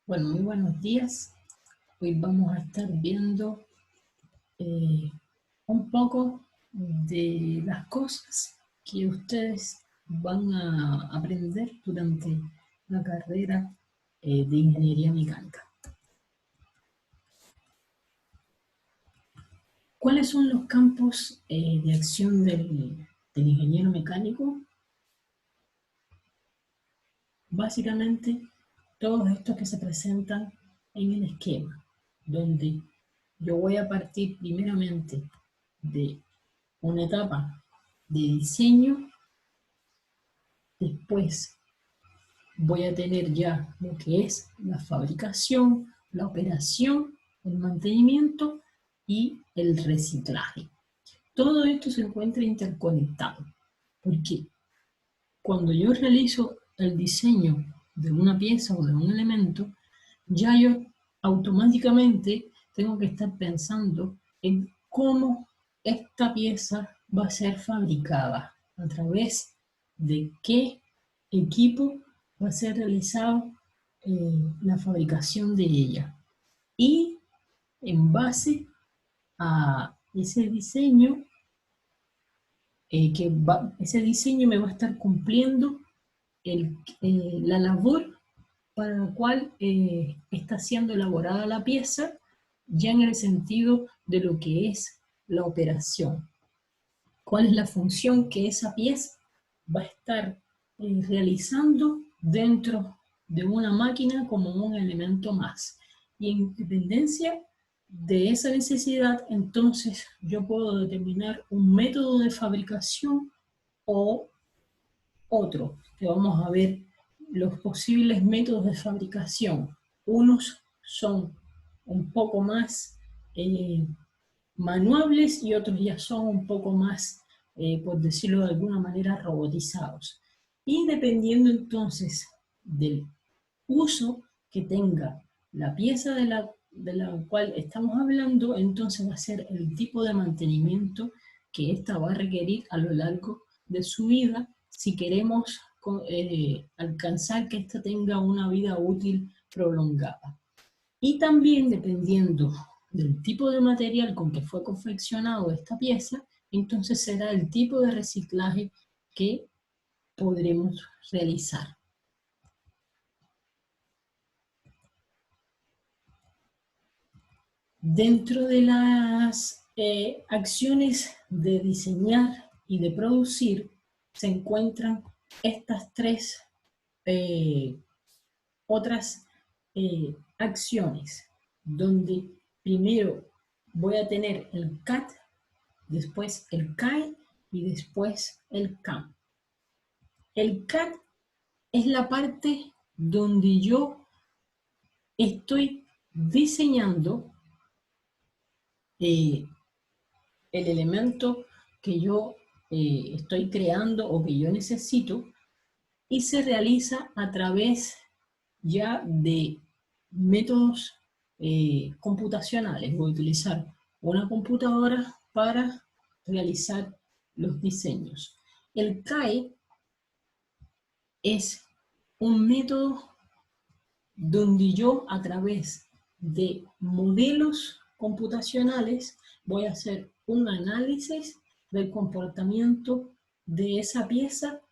Bueno, muy buenos días. Hoy vamos a estar viendo un poco de las cosas que ustedes van a aprender durante la carrera de ingeniería mecánica. ¿Cuáles son los campos de acción del ingeniero mecánico? Básicamente, todos estos que se presentan en el esquema, donde yo voy a partir primeramente de una etapa de diseño, después voy a tener ya lo que es la fabricación, la operación, el mantenimiento y el reciclaje. Todo esto se encuentra interconectado, porque cuando yo realizo el diseño de una pieza o de un elemento, ya yo automáticamente tengo que estar pensando en cómo esta pieza va a ser fabricada, a través de qué equipo va a ser realizado la fabricación de ella. Y en base a ese diseño, ese diseño me va a estar cumpliendo la labor para la cual está siendo elaborada la pieza, ya en el sentido de lo que es la operación. ¿Cuál es la función que esa pieza va a estar realizando dentro de una máquina como un elemento más? Y en dependencia de esa necesidad, entonces yo puedo determinar un método de fabricación o otro, que vamos a ver los posibles métodos de fabricación. Unos son un poco más manuables y otros ya son un poco más, por decirlo de alguna manera, robotizados. Y dependiendo entonces del uso que tenga la pieza de la cual estamos hablando, entonces va a ser el tipo de mantenimiento que ésta va a requerir a lo largo de su vida si queremos alcanzar que ésta tenga una vida útil prolongada. Y también dependiendo del tipo de material con que fue confeccionado esta pieza, entonces será el tipo de reciclaje que podremos realizar. Dentro de las acciones de diseñar y de producir se encuentran estas tres otras acciones, donde primero voy a tener el CAD, después el CAE y después el CAM. El CAD es la parte donde yo estoy diseñando el elemento que yo estoy creando o que yo necesito, y se realiza a través ya de métodos computacionales. Voy a utilizar una computadora para realizar los diseños. El CAE es un método donde yo, a través de modelos computacionales, voy a hacer un análisis del comportamiento de esa pieza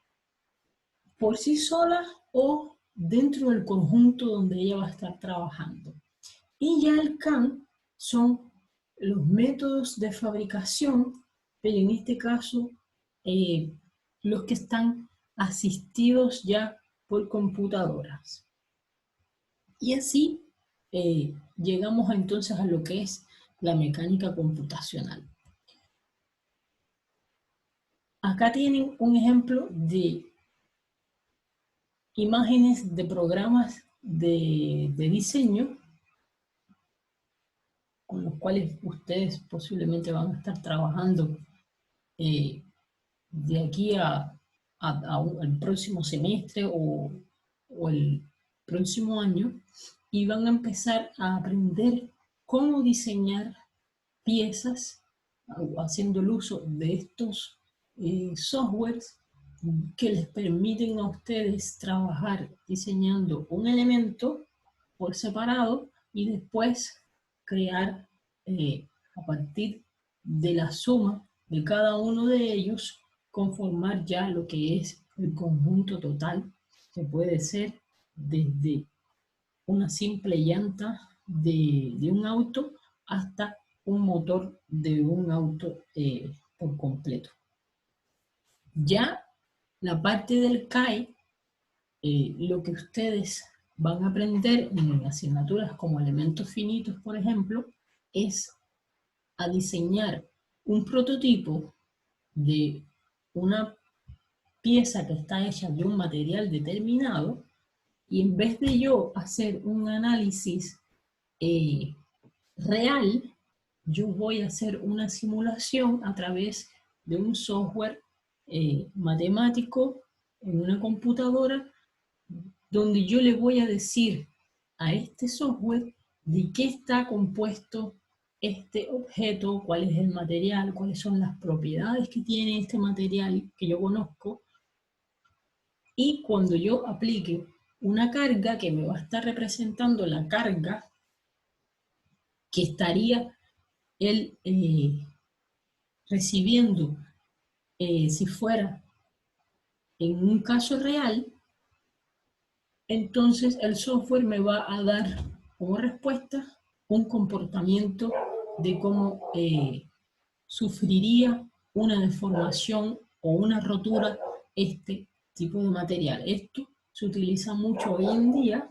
por sí sola o dentro del conjunto donde ella va a estar trabajando. Y ya el CAM son los métodos de fabricación, pero en este caso los que están asistidos ya por computadoras. Y así llegamos entonces a lo que es la mecánica computacional. Acá tienen un ejemplo de imágenes de programas de diseño con los cuales ustedes posiblemente van a estar trabajando de aquí al próximo semestre o el próximo año, y van a empezar a aprender cómo diseñar piezas haciendo el uso de estos softwares que les permiten a ustedes trabajar diseñando un elemento por separado y después crear a partir de la suma de cada uno de ellos, conformar ya lo que es el conjunto total, que puede ser desde una simple llanta de un auto hasta un motor de un auto por completo. Ya la parte del CAE, lo que ustedes van a aprender en asignaturas como elementos finitos, por ejemplo, es a diseñar un prototipo de una pieza que está hecha de un material determinado, y en vez de yo hacer un análisis real, yo voy a hacer una simulación a través de un software matemático en una computadora, donde yo le voy a decir a este software de qué está compuesto este objeto, cuál es el material, cuáles son las propiedades que tiene este material que yo conozco, y cuando yo aplique una carga que me va a estar representando la carga que estaría él recibiendo si fuera en un caso real, entonces el software me va a dar como respuesta un comportamiento de cómo sufriría una deformación o una rotura este tipo de material. Esto se utiliza mucho hoy en día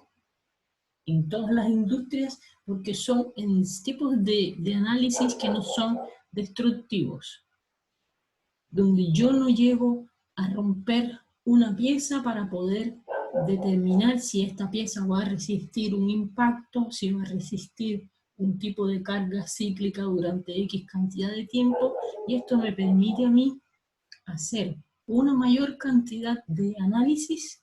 en todas las industrias porque son en tipos de análisis que no son destructivos, donde yo no llego a romper una pieza para poder determinar si esta pieza va a resistir un impacto, si va a resistir un tipo de carga cíclica durante X cantidad de tiempo, y esto me permite a mí hacer una mayor cantidad de análisis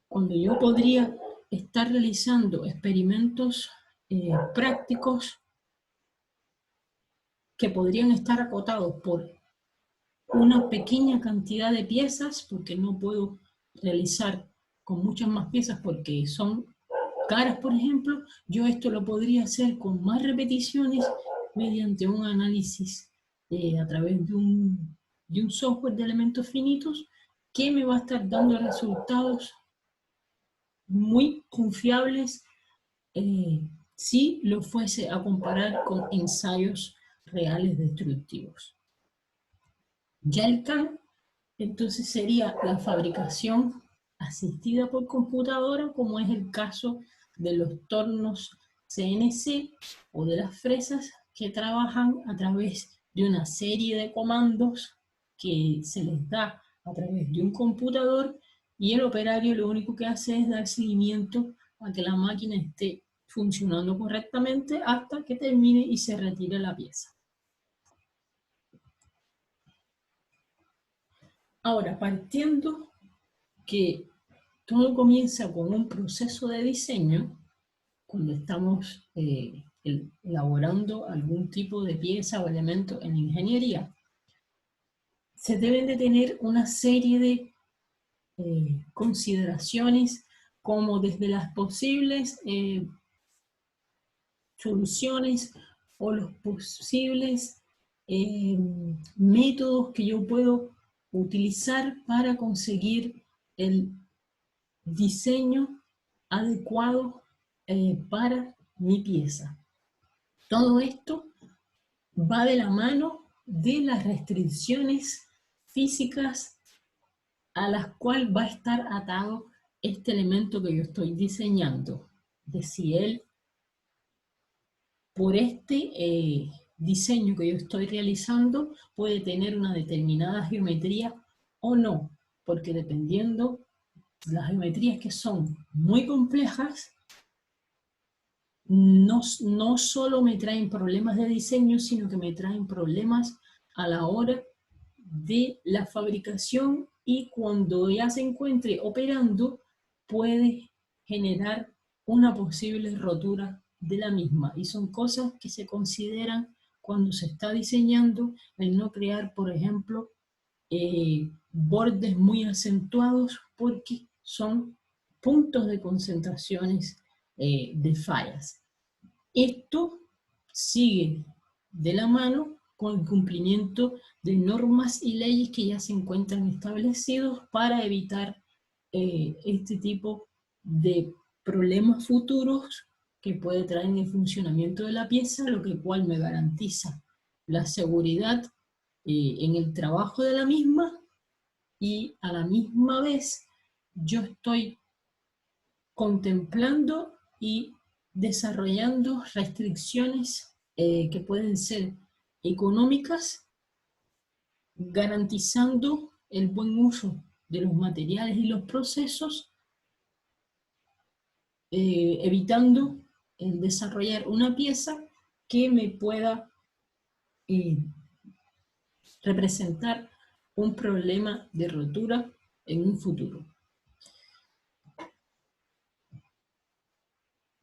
cuando yo podría estar realizando experimentos prácticos que podrían estar acotados por una pequeña cantidad de piezas, porque no puedo realizar con muchas más piezas porque son caras, por ejemplo. Yo esto lo podría hacer con más repeticiones mediante un análisis a través de un software de elementos finitos que me va a estar dando resultados muy confiables si lo fuese a comparar con ensayos reales destructivos. Ya el CAM, entonces, sería la fabricación asistida por computadora, como es el caso de los tornos CNC o de las fresas que trabajan a través de una serie de comandos que se les da a través de un computador, y el operario lo único que hace es dar seguimiento a que la máquina esté funcionando correctamente hasta que termine y se retire la pieza. Ahora, partiendo que todo comienza con un proceso de diseño, cuando estamos elaborando algún tipo de pieza o elemento en ingeniería, se deben de tener una serie de consideraciones, como desde las posibles soluciones o los posibles métodos que yo puedo utilizar para conseguir el diseño adecuado para mi pieza. Todo esto va de la mano de las restricciones físicas a las cuales va a estar atado este elemento que yo estoy diseñando. De si él, por este diseño que yo estoy realizando, puede tener una determinada geometría o no, porque dependiendo las geometrías que son muy complejas, no solo me traen problemas de diseño, sino que me traen problemas a la hora de la fabricación, y cuando ya se encuentre operando puede generar una posible rotura de la misma. Y son cosas que se consideran cuando se está diseñando, el no crear, por ejemplo, bordes muy acentuados, porque son puntos de concentraciones de fallas. Esto sigue de la mano con el cumplimiento de normas y leyes que ya se encuentran establecidos para evitar este tipo de problemas futuros que puede traer en el funcionamiento de la pieza, lo que cual me garantiza la seguridad en el trabajo de la misma, y a la misma vez yo estoy contemplando y desarrollando restricciones que pueden ser económicas, garantizando el buen uso de los materiales y los procesos, evitando el desarrollar una pieza que me pueda representar un problema de rotura en un futuro.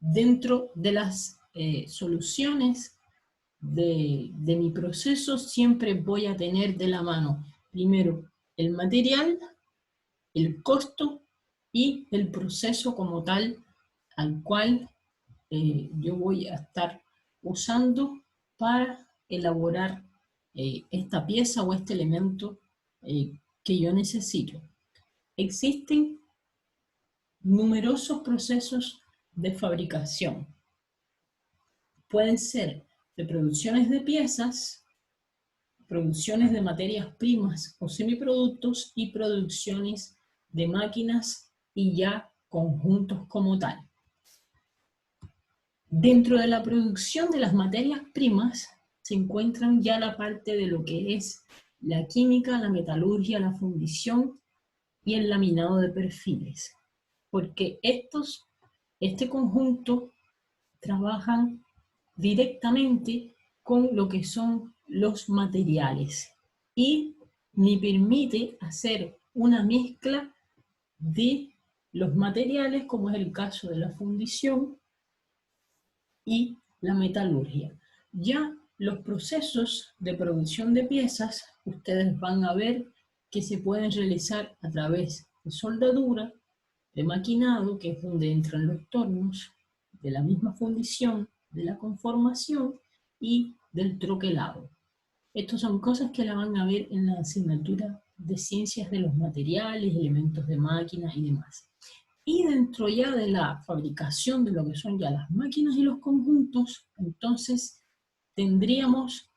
Dentro de las soluciones de mi proceso siempre voy a tener de la mano primero el material, el costo y el proceso como tal al cual yo voy a estar usando para elaborar esta pieza o este elemento que yo necesito. Existen numerosos procesos de fabricación. Pueden ser de producciones de piezas, producciones de materias primas o semiproductos y producciones de máquinas y ya conjuntos como tal. Dentro de la producción de las materias primas se encuentran ya la parte de lo que es la química, la metalurgia, la fundición y el laminado de perfiles. Porque este conjunto trabajan directamente con lo que son los materiales y me permite hacer una mezcla de los materiales, como es el caso de la fundición y la metalurgia. Ya los procesos de producción de piezas, ustedes van a ver que se pueden realizar a través de soldadura, de maquinado, que es donde entran los tornos, de la misma fundición, de la conformación y del troquelado. Estas son cosas que la van a ver en la asignatura de ciencias de los materiales, elementos de máquina y demás. Y dentro ya de la fabricación de lo que son ya las máquinas y los conjuntos, entonces tendríamos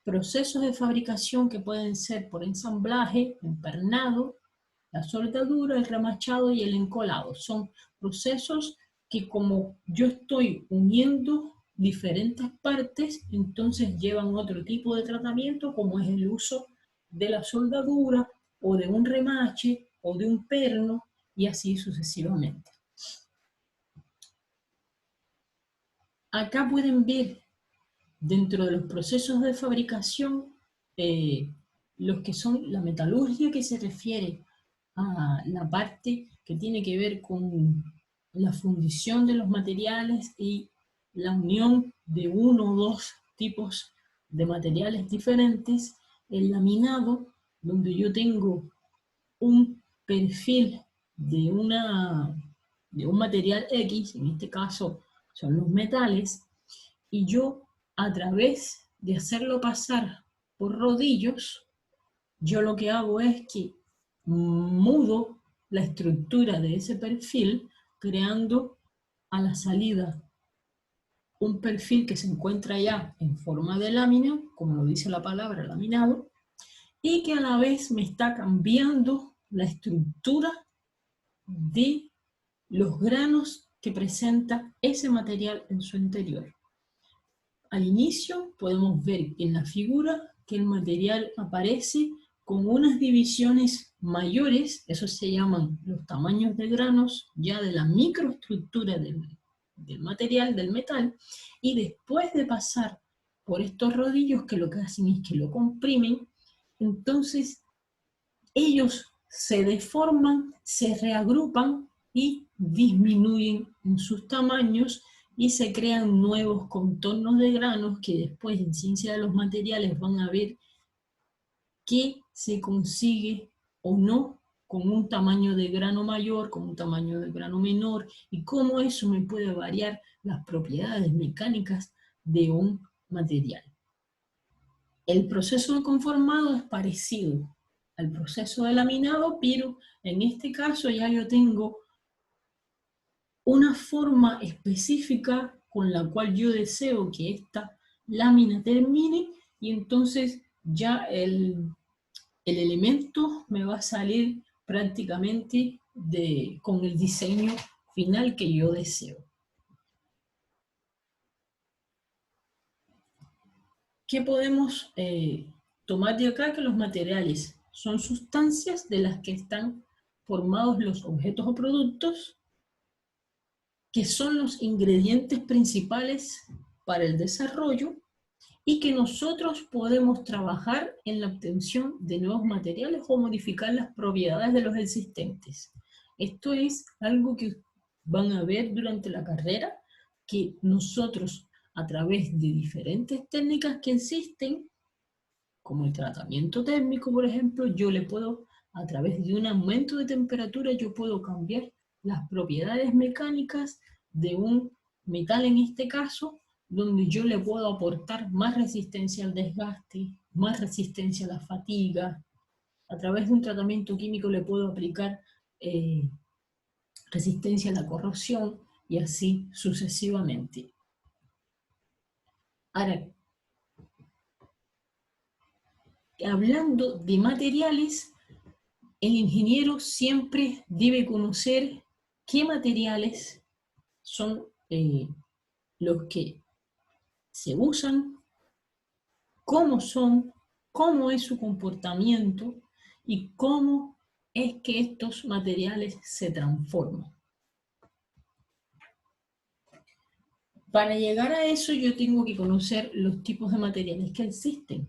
procesos de fabricación que pueden ser por ensamblaje, empernado, la soldadura, el remachado y el encolado. Son procesos que, como yo estoy uniendo diferentes partes, entonces llevan otro tipo de tratamiento, como es el uso de la soldadura o de un remache o de un perno y así sucesivamente. Acá pueden ver dentro de los procesos de fabricación los que son la metalurgia, que se refiere a la parte que tiene que ver con la fundición de los materiales y la unión de uno o dos tipos de materiales diferentes, el laminado, donde yo tengo un perfil de un material X, en este caso son los metales, y yo a través de hacerlo pasar por rodillos, yo lo que hago es que mudo la estructura de ese perfil, creando a la salida un perfil que se encuentra ya en forma de lámina, como lo dice la palabra, laminado, y que a la vez me está cambiando la estructura de los granos que presenta ese material en su interior. Al inicio podemos ver en la figura que el material aparece con unas divisiones mayores, eso se llaman los tamaños de granos, ya de la microestructura del material, del metal, y después de pasar por estos rodillos que lo que hacen es que lo comprimen, entonces ellos se deforman, se reagrupan y disminuyen en sus tamaños y se crean nuevos contornos de granos que después en ciencia de los materiales van a ver que se consigue o no con un tamaño de grano mayor, con un tamaño de grano menor, y cómo eso me puede variar las propiedades mecánicas de un material. El proceso de conformado es parecido al proceso de laminado, pero en este caso ya yo tengo una forma específica con la cual yo deseo que esta lámina termine, y entonces ya el elemento me va a salir prácticamente con el diseño final que yo deseo. ¿Qué podemos tomar de acá? Que los materiales son sustancias de las que están formados los objetos o productos, que son los ingredientes principales para el desarrollo, y que nosotros podemos trabajar en la obtención de nuevos materiales o modificar las propiedades de los existentes. Esto es algo que van a ver durante la carrera, que nosotros, a través de diferentes técnicas que existen, como el tratamiento térmico, por ejemplo, yo le puedo, a través de un aumento de temperatura, yo puedo cambiar las propiedades mecánicas de un metal en este caso, donde yo le puedo aportar más resistencia al desgaste, más resistencia a la fatiga. A través de un tratamiento químico le puedo aplicar resistencia a la corrosión, y así sucesivamente. Ahora, hablando de materiales, el ingeniero siempre debe conocer qué materiales son los que se usan, cómo es su comportamiento y cómo es que estos materiales se transforman. Para llegar a eso yo tengo que conocer los tipos de materiales que existen,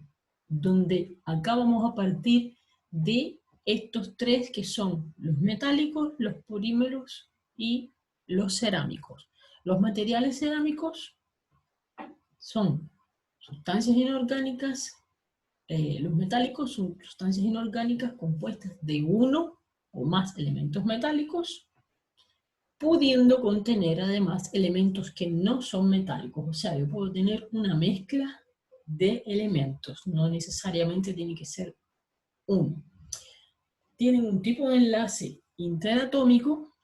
donde acá vamos a partir de estos tres, que son los metálicos, los polímeros y los cerámicos. Los materiales cerámicos son sustancias inorgánicas, los metálicos son sustancias inorgánicas compuestas de uno o más elementos metálicos, pudiendo contener además elementos que no son metálicos. O sea, yo puedo tener una mezcla de elementos, no necesariamente tiene que ser uno. Tienen un tipo de enlace interatómico,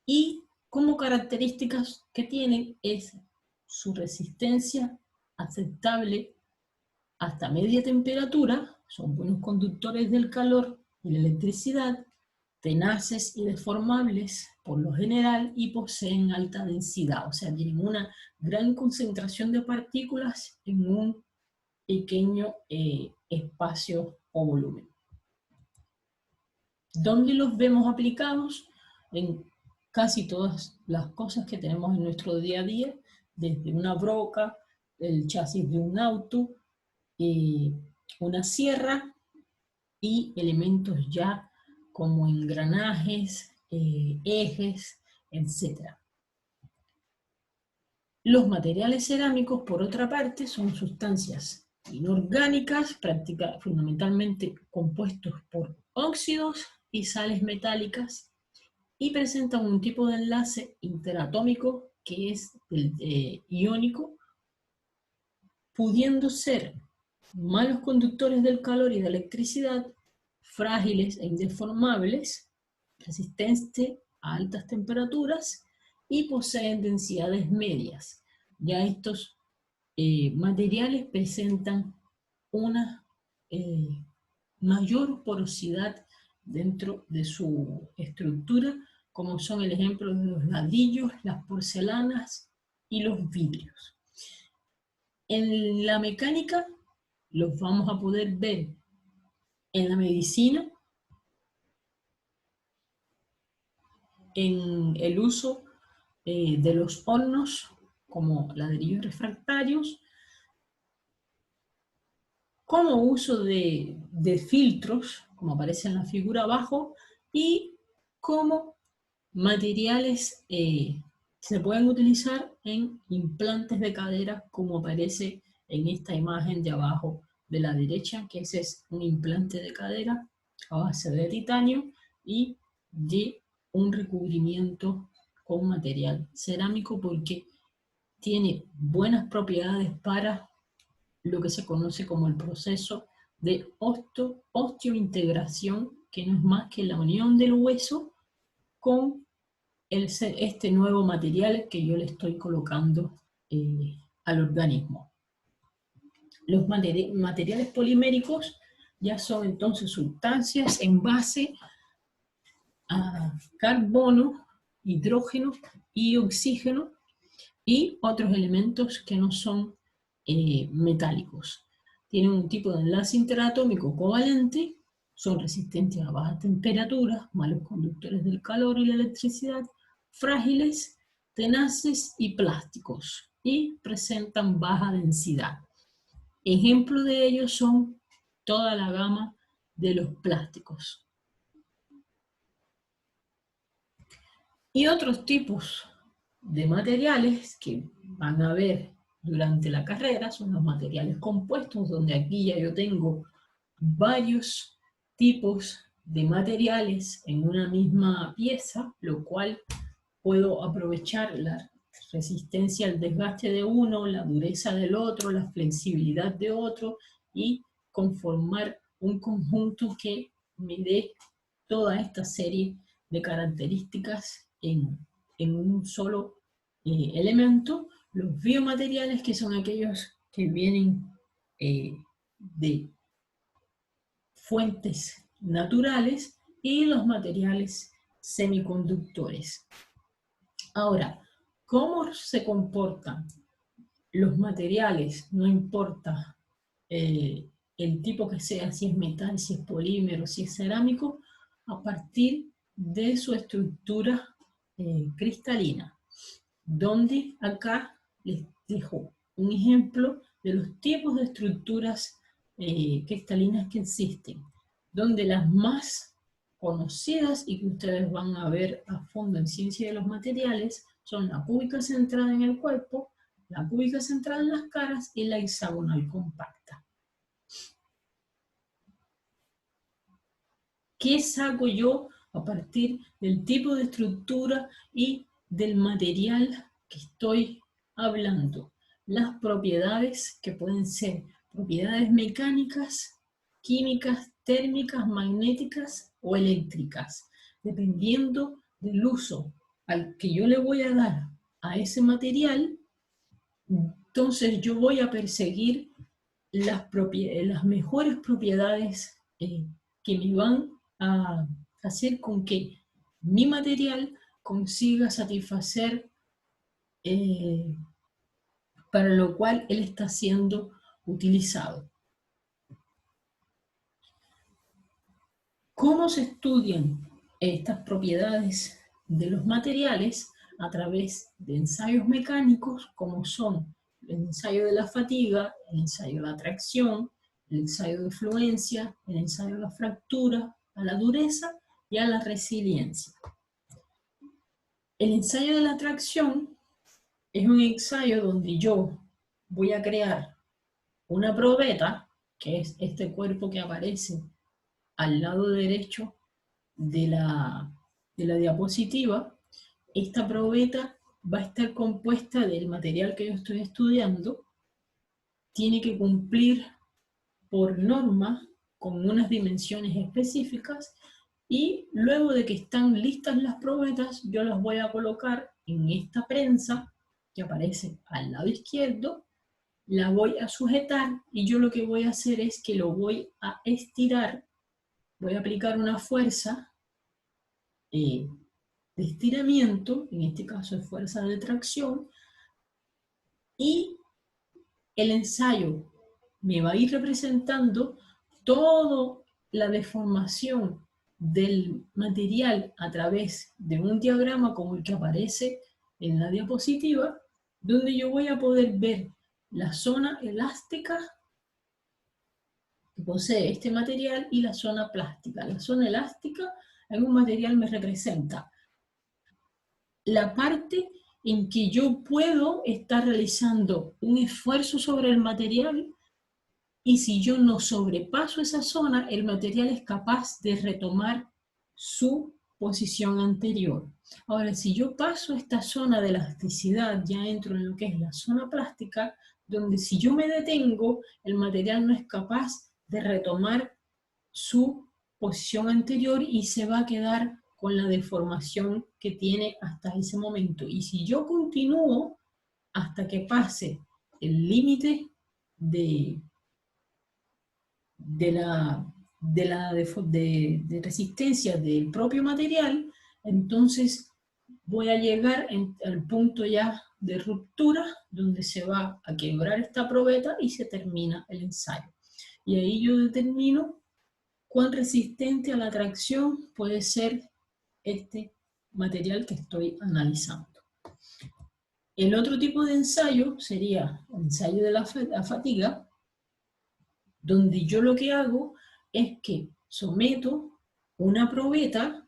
y como características que tienen es su resistencia aceptable hasta media temperatura, son buenos conductores del calor y la electricidad, tenaces y deformables por lo general, y poseen alta densidad, o sea, tienen una gran concentración de partículas en un pequeño espacio o volumen. ¿Dónde los vemos aplicados? En casi todas las cosas que tenemos en nuestro día a día, desde una broca, el chasis de un auto, una sierra, y elementos ya como engranajes, ejes, etc. Los materiales cerámicos, por otra parte, son sustancias inorgánicas, fundamentalmente compuestos por óxidos y sales metálicas, y presentan un tipo de enlace interatómico que es el iónico, pudiendo ser malos conductores del calor y de electricidad, frágiles e indeformables, resistentes a altas temperaturas, y poseen densidades medias. Ya estos materiales presentan una mayor porosidad dentro de su estructura, como son el ejemplo de los ladrillos, las porcelanas y los vidrios. En la mecánica los vamos a poder ver en la medicina, en el uso de los hornos como ladrillos refractarios, como uso de filtros, como aparece en la figura abajo, y como materiales se pueden utilizar en implantes de cadera, como aparece en esta imagen de abajo de la derecha, que ese es un implante de cadera, a base de titanio y de un recubrimiento con material cerámico porque tiene buenas propiedades para lo que se conoce como el proceso de osteointegración, que no es más que la unión del hueso con este nuevo material que yo le estoy colocando al organismo. Los materiales poliméricos ya son entonces sustancias en base a carbono, hidrógeno y oxígeno y otros elementos que no son metálicos. Tienen un tipo de enlace interatómico covalente, son resistentes a bajas temperaturas, malos conductores del calor y la electricidad, frágiles, tenaces y plásticos, y presentan baja densidad. Ejemplos de ellos son toda la gama de los plásticos. Y otros tipos de materiales que van a ver durante la carrera son los materiales compuestos, donde aquí ya yo tengo varios tipos de materiales en una misma pieza, lo cual puedo aprovechar la resistencia al desgaste de uno, la dureza del otro, la flexibilidad de otro y conformar un conjunto que me dé toda esta serie de características en un solo elemento. Los biomateriales, que son aquellos que vienen de fuentes naturales, y los materiales semiconductores. Ahora, ¿cómo se comportan los materiales? No importa el tipo que sea, si es metal, si es polímero, si es cerámico, a partir de su estructura cristalina, donde acá les dejo un ejemplo de los tipos de estructuras cristalinas que existen, donde las más conocidas y que ustedes van a ver a fondo en Ciencia de los Materiales son la cúbica centrada en el cuerpo, la cúbica centrada en las caras y la hexagonal compacta. ¿Qué saco yo a partir del tipo de estructura y del material que estoy hablando? Las propiedades que pueden ser propiedades mecánicas, químicas, térmicas, magnéticas o eléctricas, dependiendo del uso al que yo le voy a dar a ese material. Entonces yo voy a perseguir las mejores propiedades que me van a hacer con que mi material consiga satisfacer para lo cual él está siendo utilizado. ¿Cómo se estudian estas propiedades de los materiales? A través de ensayos mecánicos, como son el ensayo de la fatiga, el ensayo de la tracción, el ensayo de fluencia, el ensayo de la fractura, a la dureza y a la resiliencia. El ensayo de la tracción es un ensayo donde yo voy a crear una probeta, que es este cuerpo que aparece al lado derecho de la diapositiva. Esta probeta va a estar compuesta del material que yo estoy estudiando, tiene que cumplir por norma con unas dimensiones específicas, y luego de que están listas las probetas, yo las voy a colocar en esta prensa que aparece al lado izquierdo, la voy a sujetar y yo lo que voy a hacer es que lo voy a estirar, voy a aplicar una fuerza de estiramiento, en este caso es fuerza de tracción, y el ensayo me va a ir representando toda la deformación del material a través de un diagrama como el que aparece en la diapositiva, donde yo voy a poder ver la zona elástica que posee este material y la zona plástica. La zona elástica en un material me representa la parte en que yo puedo estar realizando un esfuerzo sobre el material y si yo no sobrepaso esa zona, el material es capaz de retomar su posición anterior. Ahora, si yo paso esta zona de elasticidad, ya entro en lo que es la zona plástica, donde si yo me detengo, el material no es capaz de retomar su posición anterior y se va a quedar con la deformación que tiene hasta ese momento. Y si yo continúo hasta que pase el límite de de resistencia del propio material, entonces voy a llegar al punto ya de ruptura, donde se va a quebrar esta probeta y se termina el ensayo. Y ahí yo determino cuán resistente a la tracción puede ser este material que estoy analizando. El otro tipo de ensayo sería el ensayo de la fatiga, donde yo lo que hago es que someto una probeta,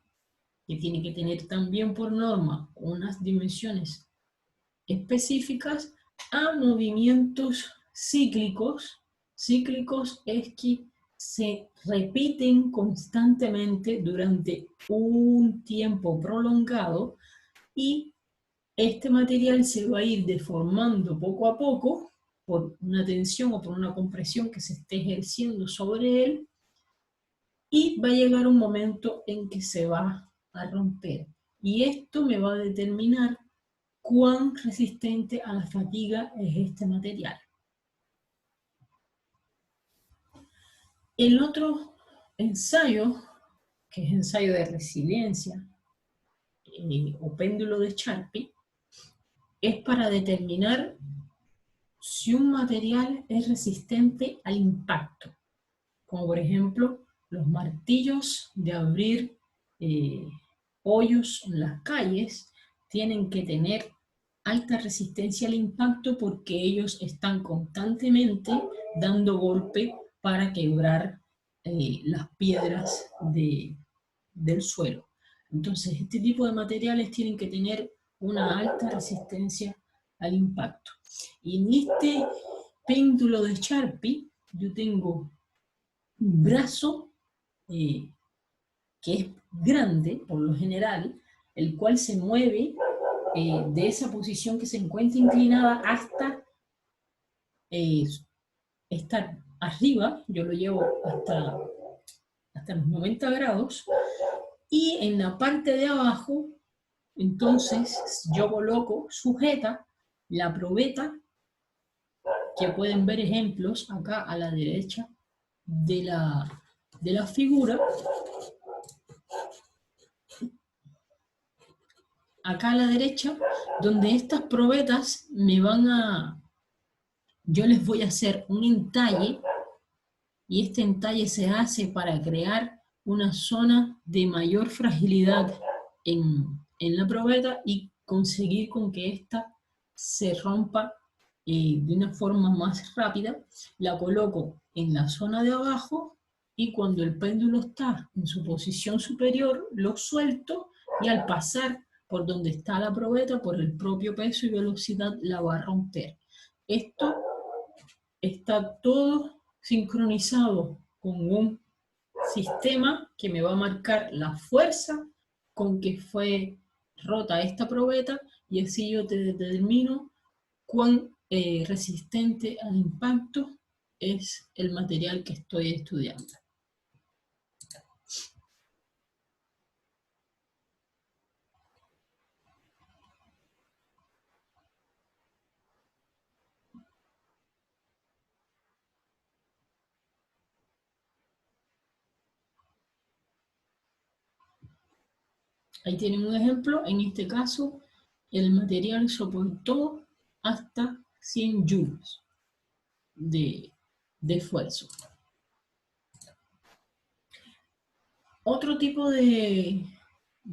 que tiene que tener también por norma unas dimensiones específicas, a movimientos cíclicos. Cíclicos es que se repiten constantemente durante un tiempo prolongado y este material se va a ir deformando poco a poco por una tensión o por una compresión que se esté ejerciendo sobre él, y va a llegar un momento en que se va a romper. Y esto me va a determinar cuán resistente a la fatiga es este material. El otro ensayo, que es ensayo de resiliencia o péndulo de Charpy, es para determinar si un material es resistente al impacto, como por ejemplo los martillos de abrir hoyos en las calles tienen que tener alta resistencia al impacto porque ellos están constantemente dando golpe para quebrar las piedras del suelo. Entonces, este tipo de materiales tienen que tener una alta resistencia al impacto. Y en este péndulo de Charpy, yo tengo un brazo que es grande, por lo general, el cual se mueve de esa posición que se encuentra inclinada hasta estar arriba. Yo lo llevo hasta los 90 grados, y en la parte de abajo, entonces yo coloco sujeta la probeta, que pueden ver ejemplos acá a la derecha de la figura. Acá a la derecha, donde estas probetas yo les voy a hacer un entalle, y este entalle se hace para crear una zona de mayor fragilidad en la probeta y conseguir con que ésta se rompa de una forma más rápida. La coloco en la zona de abajo y cuando el péndulo está en su posición superior, lo suelto, y al pasar por donde está la probeta, por el propio peso y velocidad, la va a romper. Esto está todo sincronizado con un sistema que me va a marcar la fuerza con que fue rota esta probeta, y así yo te determino cuán resistente al impacto es el material que estoy estudiando. Ahí tienen un ejemplo. En este caso, el material soportó hasta 100 joules de esfuerzo. Otro tipo de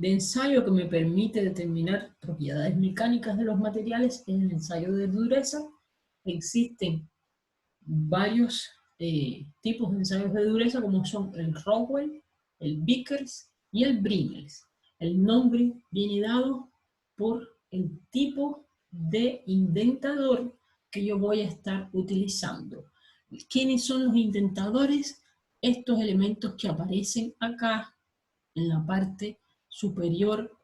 ensayo que me permite determinar propiedades mecánicas de los materiales es el ensayo de dureza. Existen varios tipos de ensayos de dureza, como son el Rockwell, el Vickers y el Brimels. El nombre viene dado por el tipo de indentador que yo voy a estar utilizando. ¿Quiénes son los indentadores? Estos elementos que aparecen acá en la parte superior,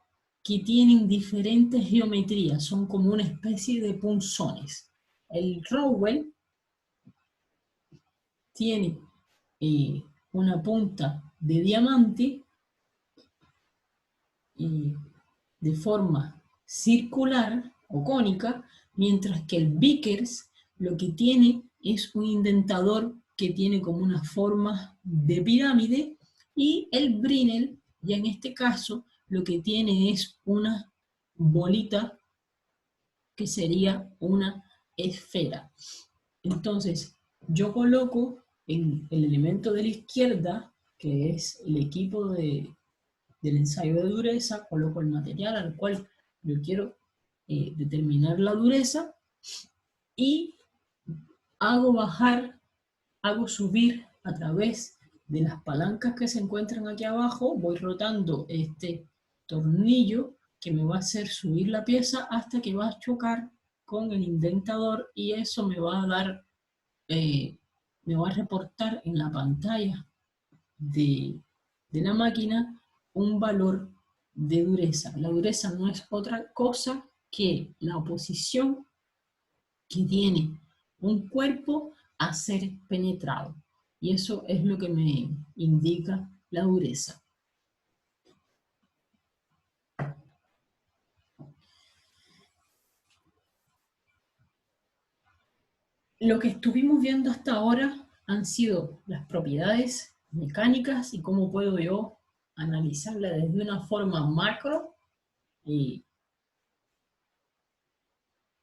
que tienen diferentes geometrías, son como una especie de punzones. El Rowell tiene una punta de diamante de forma circular o cónica, mientras que el Vickers lo que tiene es un indentador que tiene como una forma de pirámide, y el Brinell, ya en este caso, lo que tiene es una bolita que sería una esfera. Entonces, yo coloco en el elemento de la izquierda, que es el equipo del ensayo de dureza, coloco el material al cual yo quiero determinar la dureza, y hago bajar, hago subir a través de las palancas que se encuentran aquí abajo, voy rotando este tornillo que me va a hacer subir la pieza hasta que va a chocar con el indentador, y eso me va a dar, me va a reportar en la pantalla de la máquina un valor de dureza. La dureza no es otra cosa que la oposición que tiene un cuerpo a ser penetrado. Y eso es lo que me indica la dureza. Lo que estuvimos viendo hasta ahora han sido las propiedades mecánicas y cómo puedo yo analizarla desde una forma macro y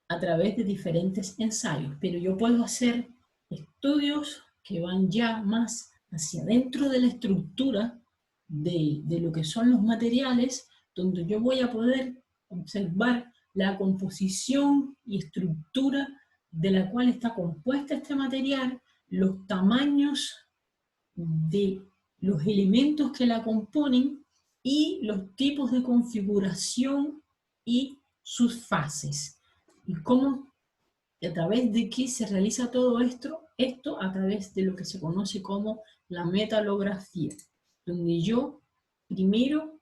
a través de diferentes ensayos, pero yo puedo hacer estudios que van ya más hacia dentro de la estructura de lo que son los materiales, donde yo voy a poder observar la composición y estructura de la cual está compuesta este material, los tamaños de los elementos que la componen y los tipos de configuración y sus fases. Y cómo, a través de qué se realiza todo esto a través de lo que se conoce como la metalografía, donde yo primero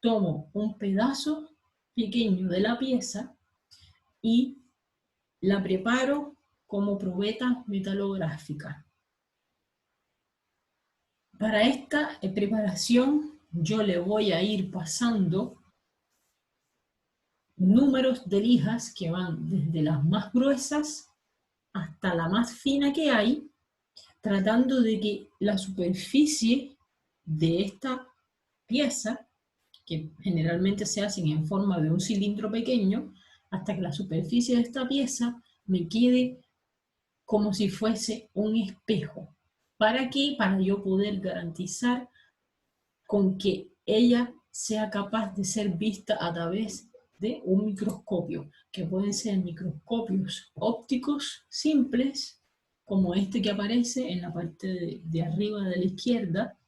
tomo un pedazo pequeño de la pieza y la preparo como probeta metalográfica. Para esta preparación yo le voy a ir pasando números de lijas que van desde las más gruesas hasta la más fina que hay, tratando de que la superficie de esta pieza, que generalmente se hacen en forma de un cilindro pequeño, hasta que la superficie de esta pieza me quede como si fuese un espejo. ¿Para qué? Para yo poder garantizar con que ella sea capaz de ser vista a través de un microscopio, que pueden ser microscopios ópticos simples, como este que aparece en la parte de arriba de la izquierda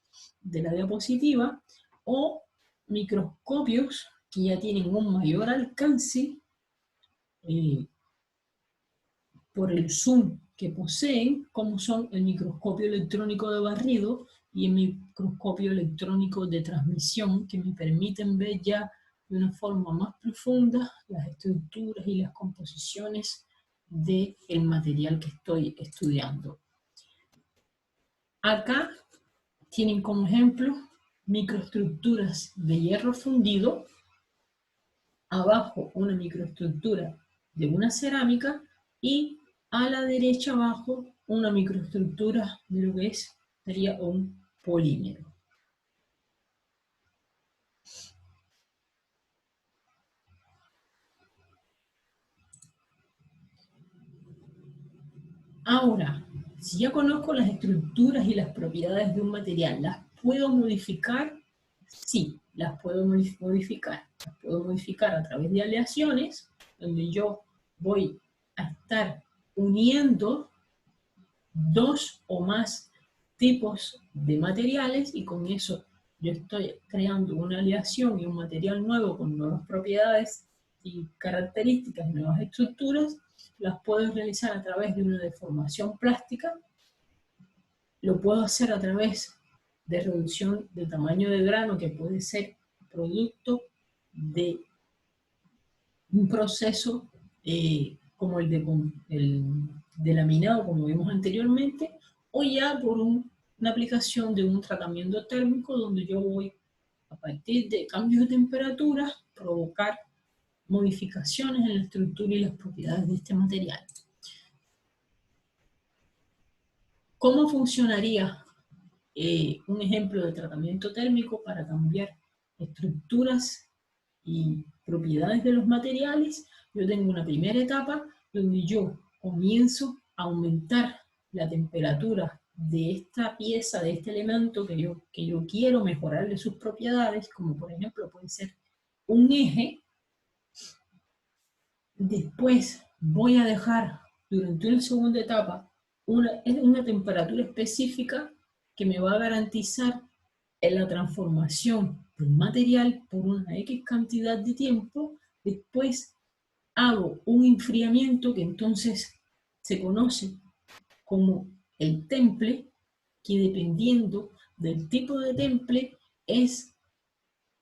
de la diapositiva, o microscopios que ya tienen un mayor alcance eh, por el zoom que poseen, como son el microscopio electrónico de barrido y el microscopio electrónico de transmisión, que me permiten ver ya de una forma más profunda las estructuras y las composiciones del material que estoy estudiando. Acá tienen como ejemplo microestructuras de hierro fundido, abajo una microestructura de una cerámica y a la derecha abajo una microestructura de lo que sería un polímero. Ahora, si ya conozco las estructuras y las propiedades de un material, ¿las puedo modificar? Sí, las puedo modificar. Las puedo modificar a través de aleaciones, donde yo voy a estar uniendo dos o más tipos de materiales, y con eso yo estoy creando una aleación y un material nuevo con nuevas propiedades y características, nuevas estructuras. Las puedo realizar a través de una deformación plástica, Lo puedo hacer a través de reducción de tamaño de grano, que puede ser producto de un proceso como de laminado, como vimos anteriormente, o ya por una aplicación de un tratamiento térmico donde yo voy, a partir de cambios de temperatura, provocar modificaciones en la estructura y las propiedades de este material. ¿Cómo funcionaría un ejemplo de tratamiento térmico para cambiar estructuras y propiedades de los materiales? Yo tengo una primera etapa donde yo comienzo a aumentar la temperatura de esta pieza, de este elemento que yo quiero mejorarle sus propiedades, como por ejemplo puede ser un eje. Después voy a dejar durante una segunda etapa una temperatura específica que me va a garantizar la transformación del material por una X cantidad de tiempo. Después hago un enfriamiento que entonces se conoce como el temple, que dependiendo del tipo de temple es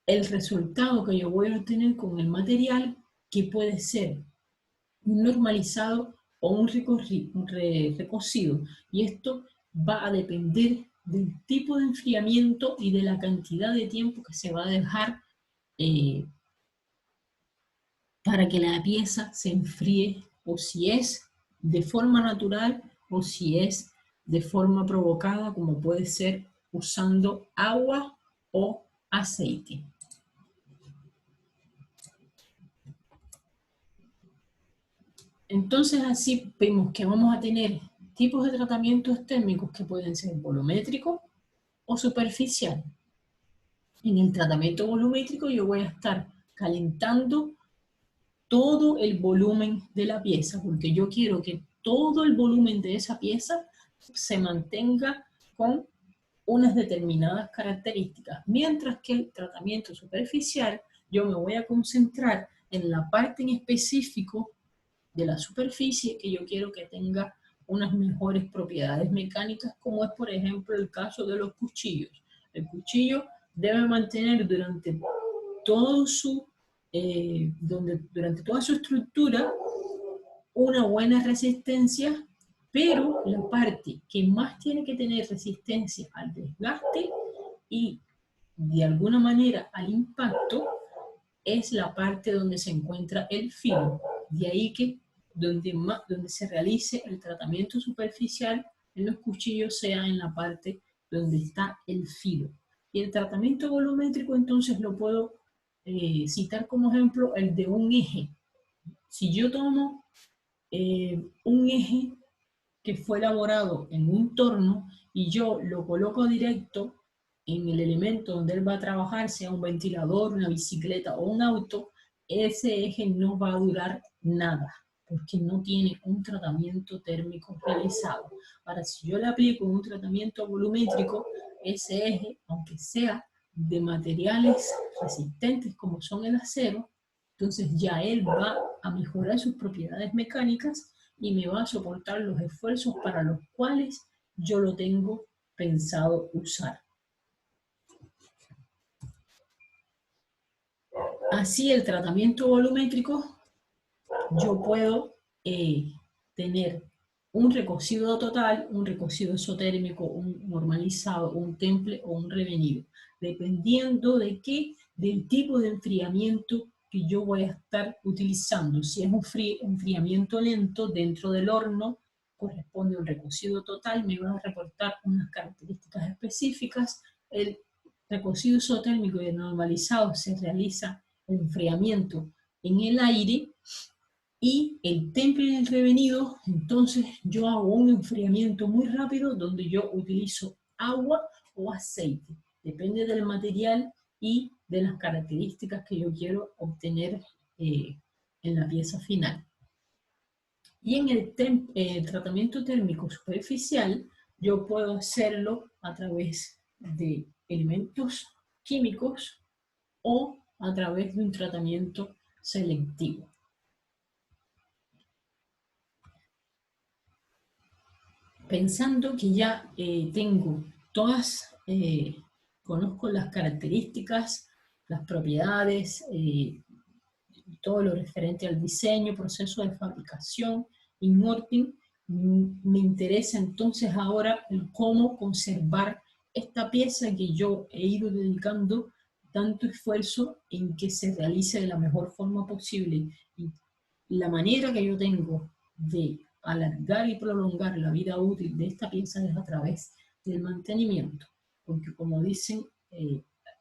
el resultado que yo voy a obtener con el material, que puede ser un normalizado o un recocido. Y esto va a depender del tipo de enfriamiento y de la cantidad de tiempo que se va a dejar para que la pieza se enfríe, o si es de forma natural o si es de forma provocada, como puede ser usando agua o aceite. Entonces así vemos que vamos a tener tipos de tratamientos térmicos que pueden ser volumétricos o superficial. En el tratamiento volumétrico yo voy a estar calentando todo el volumen de la pieza, porque yo quiero que todo el volumen de esa pieza se mantenga con unas determinadas características, mientras que el tratamiento superficial yo me voy a concentrar en la parte en específico de la superficie que yo quiero que tenga unas mejores propiedades mecánicas, como es por ejemplo el caso de los cuchillos. El cuchillo debe mantener todo su, durante toda su estructura una buena resistencia, pero la parte que más tiene que tener resistencia al desgaste y de alguna manera al impacto es la parte donde se encuentra el filo. De ahí que donde se realice el tratamiento superficial en los cuchillos sea en la parte donde está el filo. Y el tratamiento volumétrico entonces lo puedo citar como ejemplo el de un eje. Si yo tomo un eje que fue elaborado en un torno y yo lo coloco directo en el elemento donde él va a trabajar, sea un ventilador, una bicicleta o un auto, ese eje no va a durar nada, porque no tiene un tratamiento térmico realizado. Ahora, si yo le aplico un tratamiento volumétrico, ese eje, aunque sea de materiales resistentes como son el acero, entonces ya él va a mejorar sus propiedades mecánicas y me va a soportar los esfuerzos para los cuales yo lo tengo pensado usar. Así el tratamiento volumétrico, yo puedo tener un recocido total, un recocido isotérmico, un normalizado, un temple o un revenido, dependiendo de del tipo de enfriamiento que yo voy a estar utilizando. Si es un enfriamiento lento dentro del horno, corresponde a un recocido total, me va a reportar unas características específicas. El recocido isotérmico y el normalizado se realiza el enfriamiento en el aire, y el temple y el revenido, entonces yo hago un enfriamiento muy rápido donde yo utilizo agua o aceite. Depende del material y de las características que yo quiero obtener en la pieza final. Y en el tratamiento térmico superficial, yo puedo hacerlo a través de elementos químicos o a través de un tratamiento selectivo. pensando que ya tengo todas, conozco las características, las propiedades, todo lo referente al diseño, proceso de fabricación, inmorting, me interesa entonces ahora el cómo conservar esta pieza que yo he ido dedicando tanto esfuerzo en que se realice de la mejor forma posible. Y la manera que yo tengo de alargar y prolongar la vida útil de esta pieza es a través del mantenimiento. Porque como dicen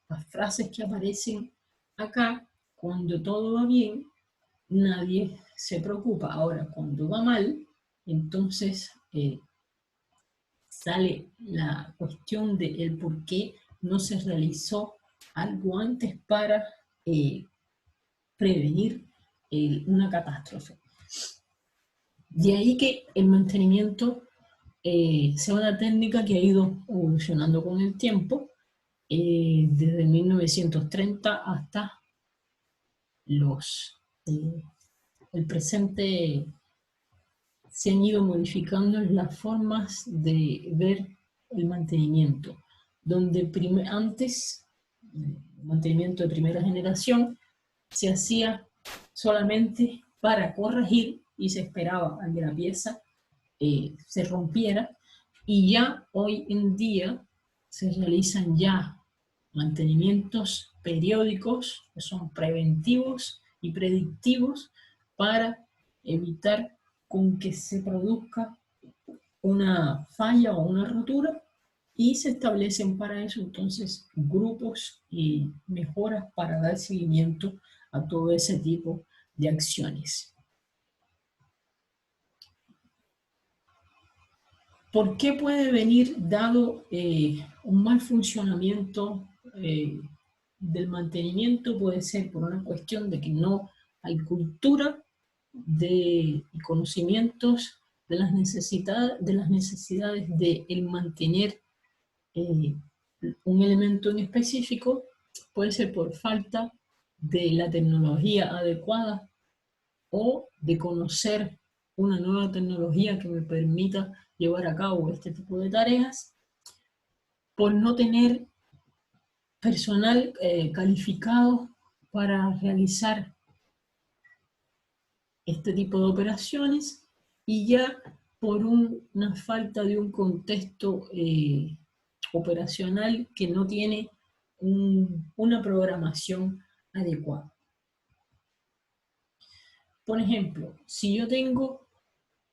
las frases que aparecen acá, cuando todo va bien, nadie se preocupa. Ahora, cuando va mal, entonces sale la cuestión de el por qué no se realizó algo antes para prevenir una catástrofe. De ahí que el mantenimiento sea una técnica que ha ido evolucionando con el tiempo, desde 1930 hasta el presente. Se han ido modificando las formas de ver el mantenimiento, donde antes, el mantenimiento de primera generación, se hacía solamente para corregir y se esperaba a que la pieza se rompiera, y ya hoy en día se realizan ya mantenimientos periódicos que son preventivos y predictivos para evitar con que se produzca una falla o una rotura, y se establecen para eso entonces grupos y mejoras para dar seguimiento a todo ese tipo de acciones. ¿Por qué puede venir dado un mal funcionamiento del mantenimiento? Puede ser por una cuestión de que no hay cultura de conocimientos de las necesidades de el mantener eh, un elemento en específico. Puede ser por falta de la tecnología adecuada o de conocer una nueva tecnología que me permita llevar a cabo este tipo de tareas, por no tener personal calificado para realizar este tipo de operaciones, y ya por una falta de un contexto operacional que no tiene una programación adecuada. Por ejemplo, si yo tengo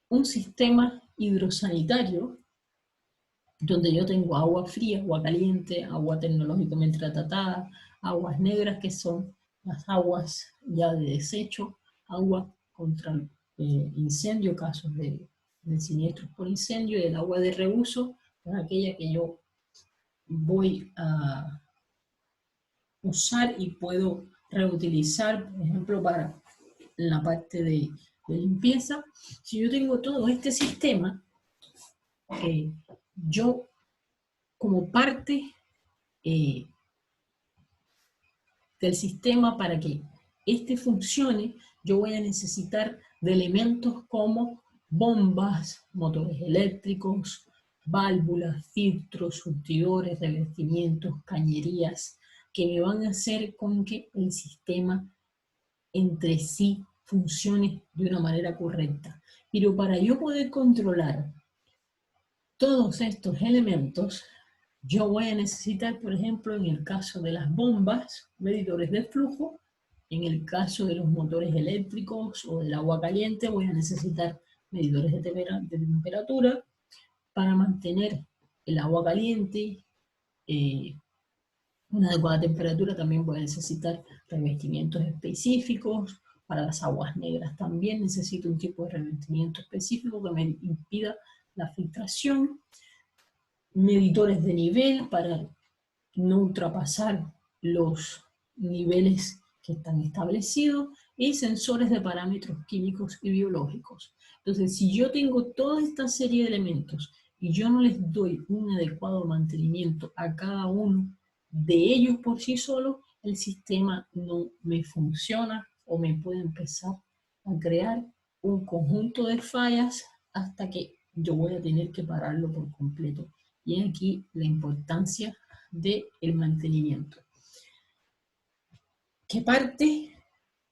un sistema hidrosanitario donde yo tengo agua fría, agua caliente, agua tecnológicamente tratada, aguas negras, que son las aguas ya de desecho, agua contra incendio, casos de siniestros por incendio, y el agua de reuso, es aquella que yo voy a usar y puedo reutilizar, por ejemplo, para la parte de limpieza. Si yo tengo todo este sistema, yo como parte del sistema, para que este funcione, yo voy a necesitar de elementos como bombas, motores eléctricos, válvulas, filtros, surtidores, revestimientos, cañerías, que me van a hacer con que el sistema entre sí funcione de una manera correcta. Pero para yo poder controlar todos estos elementos, yo voy a necesitar, por ejemplo, en el caso de las bombas, medidores de flujo. En el caso de los motores eléctricos o del agua caliente, voy a necesitar medidores de temperatura para mantener el agua caliente una adecuada temperatura. También voy a necesitar revestimientos específicos. Para las aguas negras también necesito un tipo de revestimiento específico que me impida la filtración. Medidores de nivel para no ultrapasar los niveles que están establecidos, y sensores de parámetros químicos y biológicos. Entonces, si yo tengo toda esta serie de elementos y yo no les doy un adecuado mantenimiento a cada uno de ellos por sí solo, el sistema no me funciona o me puede empezar a crear un conjunto de fallas hasta que yo voy a tener que pararlo por completo. Y aquí la importancia del mantenimiento, que parte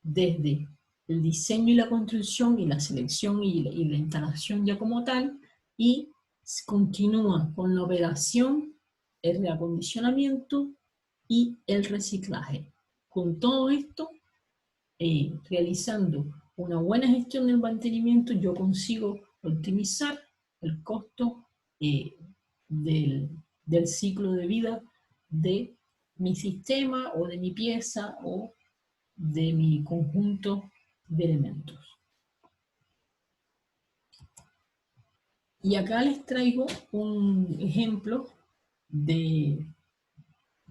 desde el diseño y la construcción y la selección y la instalación ya como tal, y continúa con la operación, el reacondicionamiento y el reciclaje. Con todo esto, realizando una buena gestión del mantenimiento, yo consigo optimizar el costo del ciclo de vida de mi sistema o de mi pieza o de mi conjunto de elementos. Y acá les traigo un ejemplo de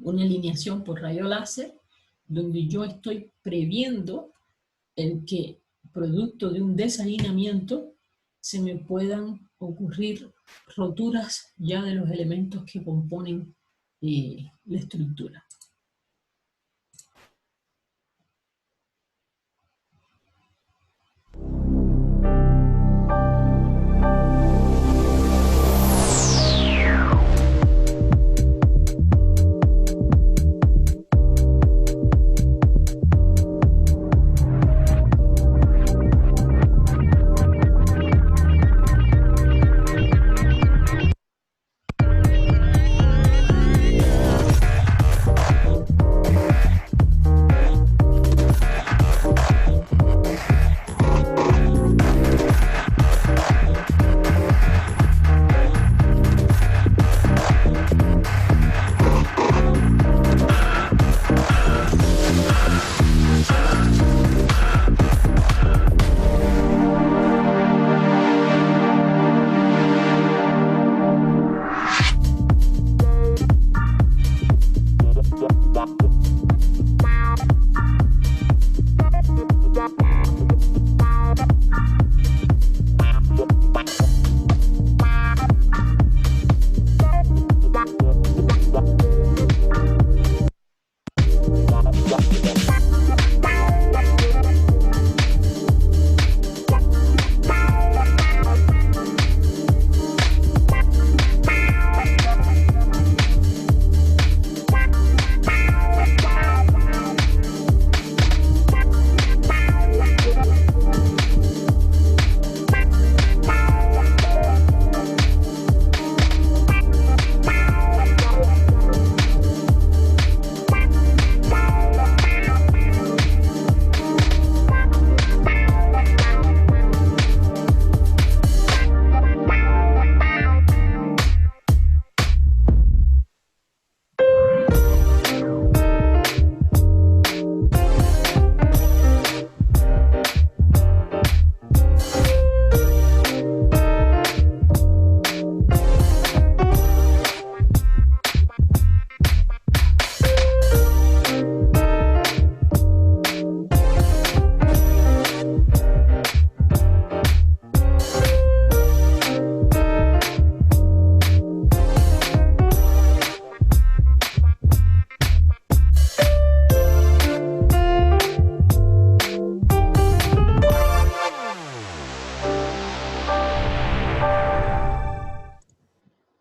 una alineación por rayo láser, donde yo estoy previendo el que, producto de un desalineamiento, se me puedan ocurrir roturas ya de los elementos que componen la estructura.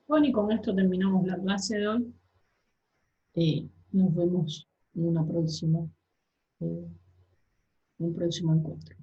Bueno, y con esto terminamos la clase de hoy. Nos vemos en un próximo encuentro.